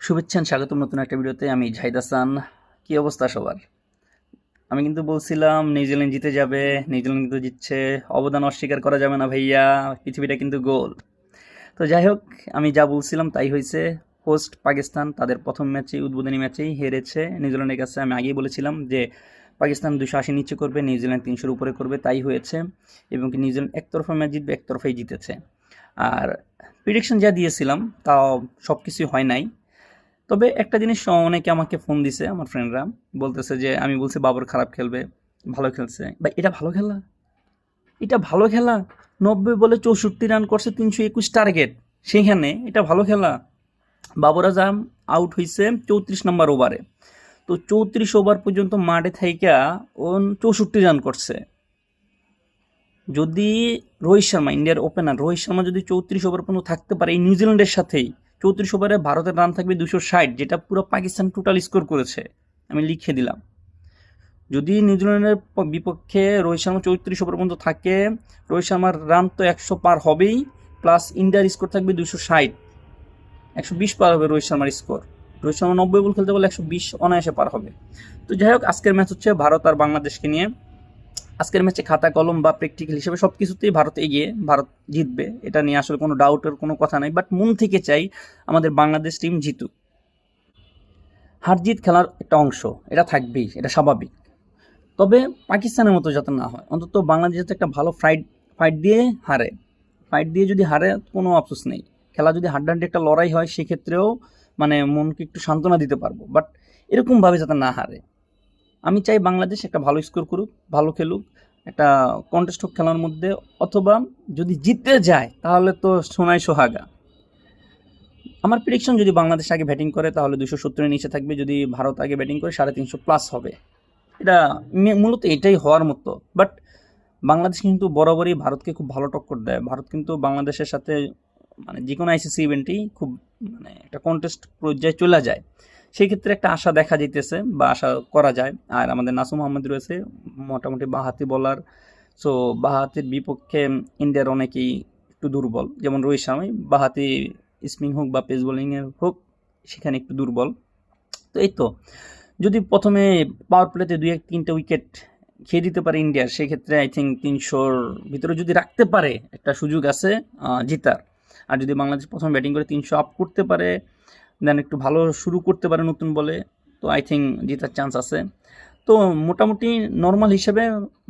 শুভেচ্ছা স্বাগতম নতুন একটা ভিডিওতে। আমি জাহিদ হাসান। কি অবস্থা সবার? আমি কিন্তু বলছিলাম নিউজিল্যান্ড জিতে যাবে, নিউজিল্যান্ড কিন্তু জিতছে। অবদান অস্বীকার করা যাবে না ভাইয়া, পৃথিবীটা কিন্তু গোল। তো যাই হোক, আমি যা বলছিলাম তাই হয়েছে। হোস্ট পাকিস্তান তাদের প্রথম ম্যাচেই, উদ্বোধনী ম্যাচেই হেরেছে নিউজিল্যান্ডের কাছে। আমি আগেই বলেছিলাম যে পাকিস্তান 280 নিচে করবে, নিউজিল্যান্ড 300 উপরে করবে, তাই হয়েছে। এবং কি নিউজিল্যান্ড একতরফা ম্যাচ জিতবে, একতরফাই জিতেছে। আর প্রিডিকশন যা দিয়েছিলাম তাও সব কিছুই হয় নাই। তবে একটা জিনিস, অনেকে আমাকে ফোন দিছে, আমার ফ্রেন্ডরা বলতেছে যে আমি বলছি বাবর খারাপ খেলবে, ভালো খেলছে। ভাই এটা ভালো খেলা? এটা ভালো খেলা? 90 বলে 64 রান করছে, 321 টার্গেট, সেইখানে এটা ভালো খেলা? বাবর আজম আউট হয়েছে 34 নম্বর ওভারে। তো 34 ওভার পর্যন্ত মাঠে থাইকা ও 64 রান করছে। যদি রোহিত শর্মা, ইন্ডিয়ার ওপেনার রোহিত শর্মা যদি 34 ওভার পর্যন্ত থাকতে পারে এই নিউজিল্যান্ডের সাথেই, 34 ওভারে ভারতের রান থাকবে 260, যেটা পুরো পাকিস্তান টোটাল স্কোর করেছে। আমি লিখে দিলাম, যদি নিউজিল্যান্ডের বিপক্ষে রোহিত শর্মা 34 ওভার পর্যন্ত থাকে, রোহিত শর্মার রান তো 100 পার হবেই, প্লাস ইন্ডিয়ার স্কোর থাকবে 260, 120 পার হবে রোহিত শর্মার স্কোর। রোহিত শর্মা 90 বল খেলতে বলে 120 অনায়াসে পার হবে। তো যাই হোক, আজকের ম্যাচ হচ্ছে ভারত আর বাংলাদেশকে নিয়ে। আজকের ম্যাচে খাতা কলম বা প্র্যাকটিক্যাল হিসেবে সব কিছুতেই ভারত এগিয়ে, ভারত জিতবে, এটা নিয়ে আসলে কোনো ডাউটের কোনো কথা নাই। বাট মন থেকে চাই আমাদের বাংলাদেশ টিম জিতুক। হার জিত খেলার একটা অংশ, এটা থাকবেই, এটা স্বাভাবিক। তবে পাকিস্তানের মতো যাতে না হয়, অন্তত বাংলাদেশ যাতে একটা ভালো ফাইট দিয়ে হারে। ফাইট দিয়ে যদি হারে কোনো আফসোস নেই। খেলা যদি হাড্ডাহাড্ডি একটা লড়াই হয়, সেক্ষেত্রেও মানে মনকে একটু সান্ত্বনা দিতে পারবো। বাট এরকমভাবে যাতে না হারে। আমি চাই বাংলাদেশ একটা ভালো স্কোর করুক, ভালো খেলুক, একটা কন্টেস্ট হোক খেলার মধ্যে, অথবা যদি জিততে যায় তাহলে তো সোনায় সোহাগা। আমার প্রেডিকশন, যদি বাংলাদেশ আগে ব্যাটিং করে তাহলে 270-এর নিচে থাকবে, যদি ভারত আগে ব্যাটিং করে 350+ হবে। এটা মূলত এটাই হওয়ার মতো। বাট বাংলাদেশ কিন্তু বরাবরই ভারতকে খুব ভালো টক্কর দেয়। ভারত কিন্তু বাংলাদেশের সাথে মানে যে কোনো আইসিসি ইভেন্টেই খুব মানে একটা কন্টেস্ট পর্যায়ে চলে যায়। সেই ক্ষেত্রে একটা আশা দেখা যাইতেছে বা আশা করা যায়। আর আমাদের নাসুম আহমেদ রয়েছে, মোটামুটি বাঁহাতি বলার। সো বাঁহাতির বিপক্ষে ইন্ডিয়ার অনেকেই একটু দুর্বল, যেমন রোহিত শর্মাই বাঁহাতি স্পিন হোক বা পেস বোলিংয়ের হোক, সেখানে একটু দুর্বল। তো এই তো, যদি প্রথমে পাওয়ার প্লেতে 2-3টা উইকেট খেয়ে দিতে পারে ইন্ডিয়ার, সেক্ষেত্রে আই থিঙ্ক 300-র ভিতরে যদি রাখতে পারে, একটা সুযোগ আছে জিতার। আর যদি বাংলাদেশ প্রথমে ব্যাটিং করে 300 আপ করতে পারে, দেন একটু ভালো শুরু করতে পারে নতুন বলে, তো আই থিঙ্ক জেতার চান্স আছে। তো মোটামুটি নর্মাল হিসেবে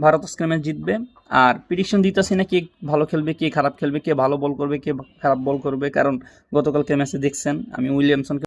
ভারত আজকের ম্যাচ জিতবে। আর প্রেডিকশন দিতেছি না কে ভালো খেলবে, কে খারাপ খেলবে, কে ভালো বল করবে, কে খারাপ বল করবে, কারণ গতকালকে ম্যাচে দেখছেন আমি উইলিয়ামসনকে